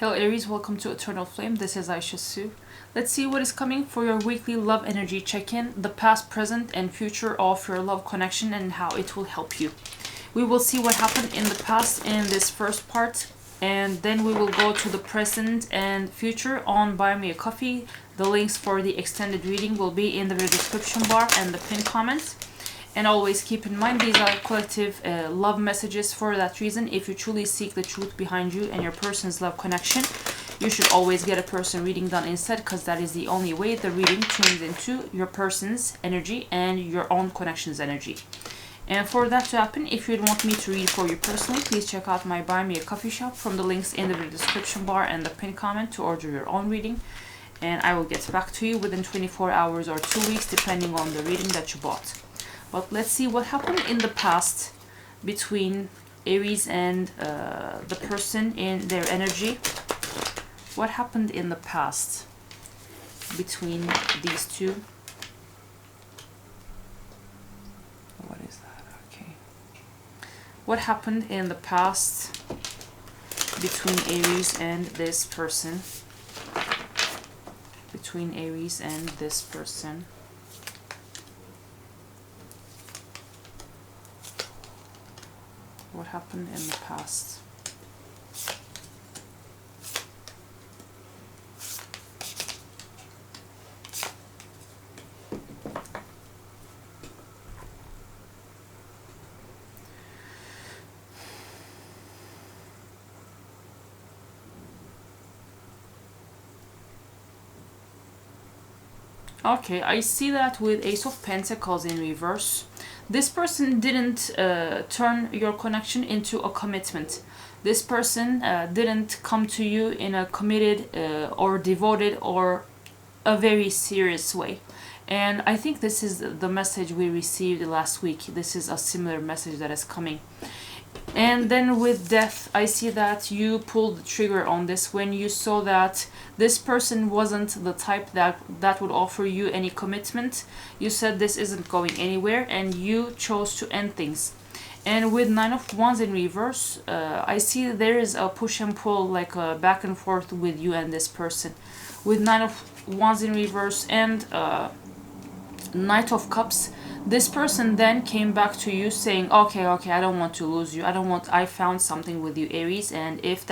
Hello Aries, welcome to Eternal Flame. This is Aisha Sue. Let's see what is coming for your weekly love energy check-in, the past, present, and future of your love connection and how it will help you. We will see what happened in the past in this first part, and then we will go to the present and future on Buy Me a Coffee. The links for the extended reading will be in the description bar and the pinned comments. And always keep in mind, these are collective love messages. For that reason, if you truly seek the truth behind you and your person's love connection, you should always get a person reading done instead, because that is the only way the reading tunes into your person's energy and your own connection's energy. And for that to happen, if you'd want me to read for you personally, please check out my Buy Me a Coffee shop from the links in the description bar and the pinned comment to order your own reading. And I will get back to you within 24 hours or 2 weeks, depending on the reading that you bought. But let's see what happened in the past between Aries and the person in their energy. What happened in the past between these two? What is that? Okay. What happened in the past between Aries and this person? Between Aries and this person. What happened in the past? Okay, I see that with Ace of Pentacles in reverse. This person didn't turn your connection into a commitment. This person didn't come to you in a committed or devoted or a very serious way. And I think this is the message we received last week. This is a similar message that is coming. And then with Death, I see that you pulled the trigger on this when you saw that this person wasn't the type that would offer you any commitment. You said this isn't going anywhere and you chose to end things. And with Nine of Wands in reverse, I see there is a push and pull, like a back and forth with you and this person. With Nine of Wands in reverse and Knight of Cups, this person then came back to you saying, okay, I don't want to lose you. I found something with you, Aries. And if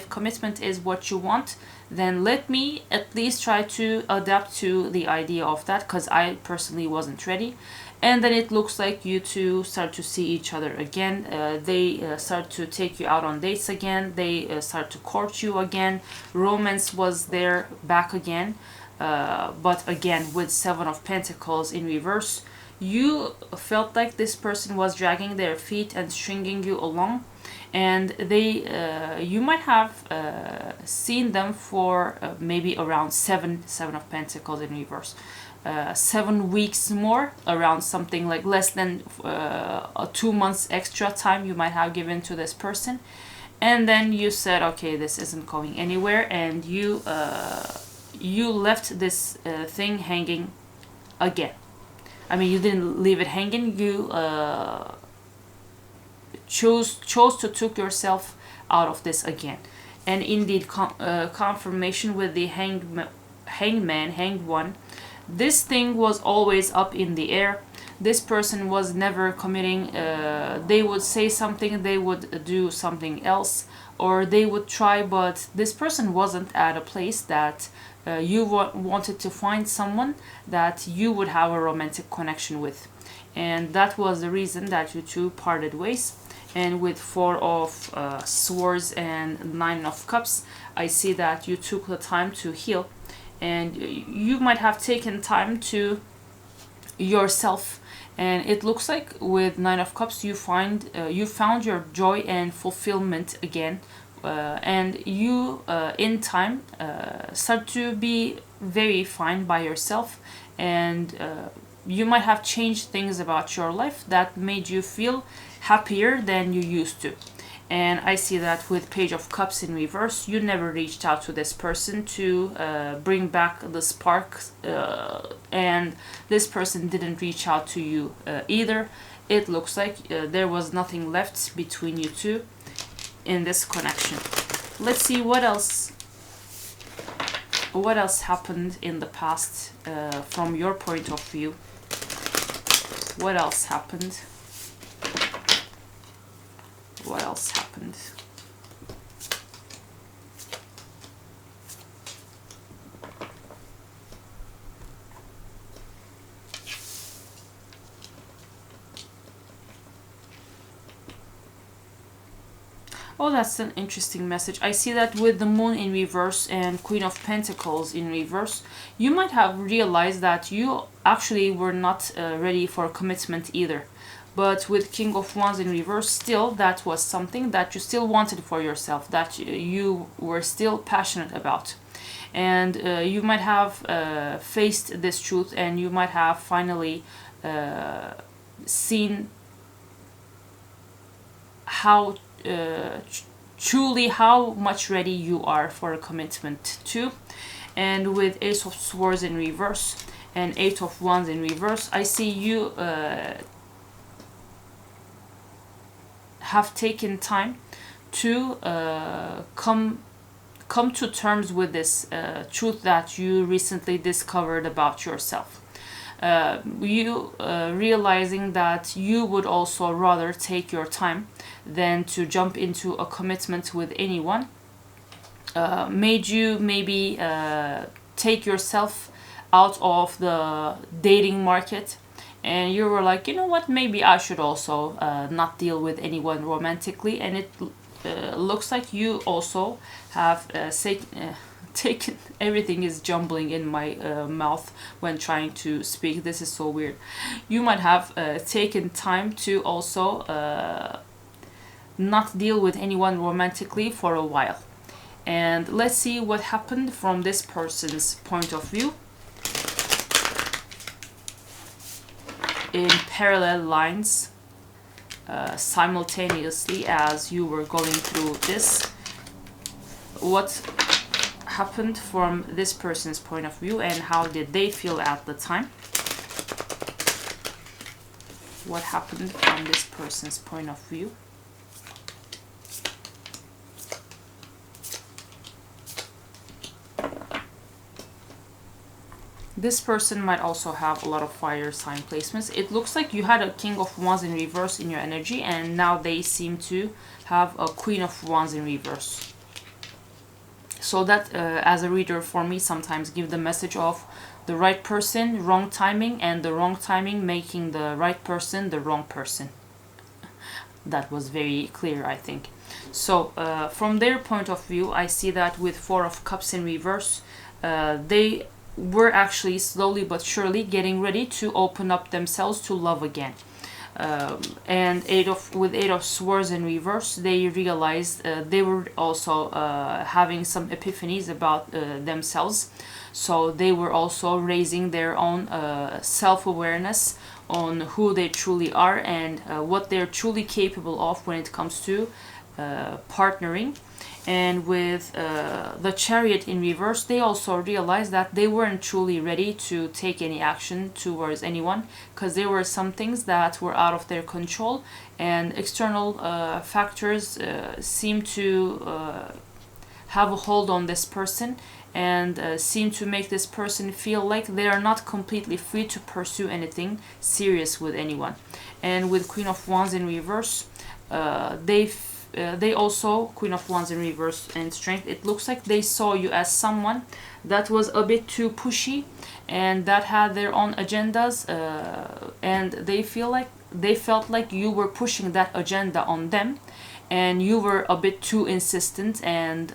commitment is what you want, then let me at least try to adapt to the idea of that, because I personally wasn't ready. And then it looks like you two start to see each other again. They start to take you out on dates again. They start to court you again. Romance was there back again. But again, with Seven of Pentacles in reverse, you felt like this person was dragging their feet and stringing you along, and you might have seen them for maybe around seven of Pentacles in reverse, 7 weeks more, around something like less than 2 months extra time you might have given to this person. And then you said, okay, this isn't going anywhere, and you left this thing hanging again. I mean, you didn't leave it hanging. You chose to took yourself out of this again. And indeed, confirmation with the hanged one. This thing was always up in the air. This person was never committing. They would say something, they would do something else, or they would try, but this person wasn't at a place that you wanted to find someone that you would have a romantic connection with. And that was the reason that you two parted ways. And with Four of Swords and Nine of Cups, I see that you took the time to heal. And you might have taken time to yourself. And it looks like with Nine of Cups, you found your joy and fulfillment again. And you, in time, start to be very fine by yourself, and you might have changed things about your life that made you feel happier than you used to. And I see that with Page of Cups in reverse, you never reached out to this person to bring back the spark, and this person didn't reach out to you either. It looks like there was nothing left between you two in this connection. Let's see what else happened in the past from your point of view. What else happened? What else happened? Oh, that's an interesting message. I see that with the Moon in reverse and Queen of Pentacles in reverse, you might have realized that you actually were not ready for commitment either. But with King of Wands in reverse, still that was something that you still wanted for yourself, that you were still passionate about. And you might have faced this truth, and you might have finally seen how truly how much ready you are for a commitment too. And with Ace of Swords in reverse and Eight of Wands in reverse, I see you have taken time to come to terms with this truth that you recently discovered about yourself. You realizing that you would also rather take your time than to jump into a commitment with anyone made you maybe take yourself out of the dating market, and you were like, you know what, maybe I should also not deal with anyone romantically. And it looks like you also have taken, everything is jumbling in my mouth when trying to speak. This is so weird. You might have taken time to also not deal with anyone romantically for a while. And let's see what happened from this person's point of view in parallel lines simultaneously as you were going through this. What happened from this person's point of view, and how did they feel at the time? What happened from this person's point of view? This person might also have a lot of fire sign placements. It looks like you had a King of Wands in reverse in your energy, and now they seem to have a Queen of Wands in reverse. So that as a reader for me sometimes give the message of the right person, wrong timing, and the wrong timing making the right person the wrong person. That was very clear, I think. So from their point of view, I see that with Four of Cups in reverse, they were actually slowly but surely getting ready to open up themselves to love again. And with Eight of Swords in reverse, they realized they were also having some epiphanies about themselves. So they were also raising their own self-awareness on who they truly are and what they're truly capable of when it comes to partnering. And with the Chariot in reverse, they also realized that they weren't truly ready to take any action towards anyone, because there were some things that were out of their control, and external factors seem to have a hold on this person, and seem to make this person feel like they are not completely free to pursue anything serious with anyone. And with Queen of Wands in reverse, they also, Queen of Wands in reverse and Strength, it looks like they saw you as someone that was a bit too pushy and that had their own agendas, and they felt like you were pushing that agenda on them, and you were a bit too insistent, and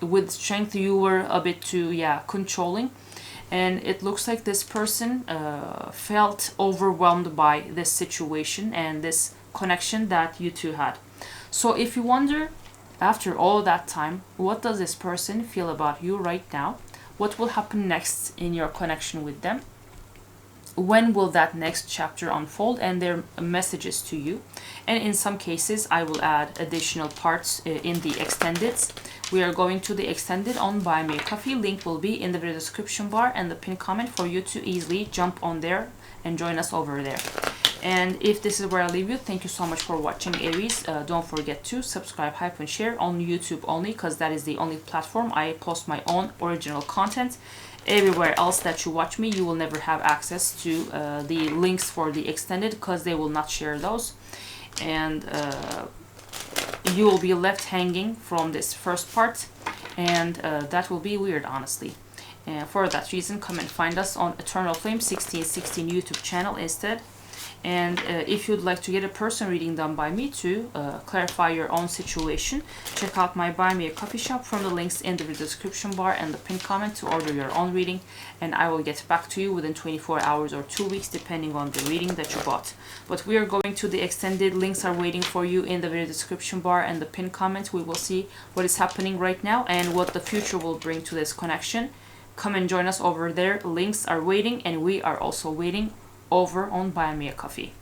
with Strength you were a bit too controlling. And it looks like this person felt overwhelmed by this situation and this connection that you two had. So if you wonder, after all that time, what does this person feel about you right now? What will happen next in your connection with them? When will that next chapter unfold, and their messages to you? And in some cases I will add additional parts in the extendeds. We are going to the extended on Buy Me a Coffee. Link will be in the video description bar and the pinned comment for you to easily jump on there and join us over there. And if this is where I leave you, thank you so much for watching, Aries. Don't forget to subscribe, hype, and share on YouTube only, because that is the only platform I post my own original content. Everywhere else that you watch me, you will never have access to the links for the extended, because they will not share those. And you will be left hanging from this first part, and that will be weird, honestly. And for that reason, come and find us on Eternal Flame 1616 YouTube channel instead. And if you'd like to get a person reading done by me to clarify your own situation, check out my Buy Me a Coffee shop from the links in the description bar and the pinned comment to order your own reading, and I will get back to you within 24 hours or 2 weeks depending on the reading that you bought. But we are going to the extended. Links are waiting for you in the video description bar and the pinned comment. We will see what is happening right now and what the future will bring to this connection. Come and join us over there. Links are waiting, and we are also waiting over on Buy Me a Coffee.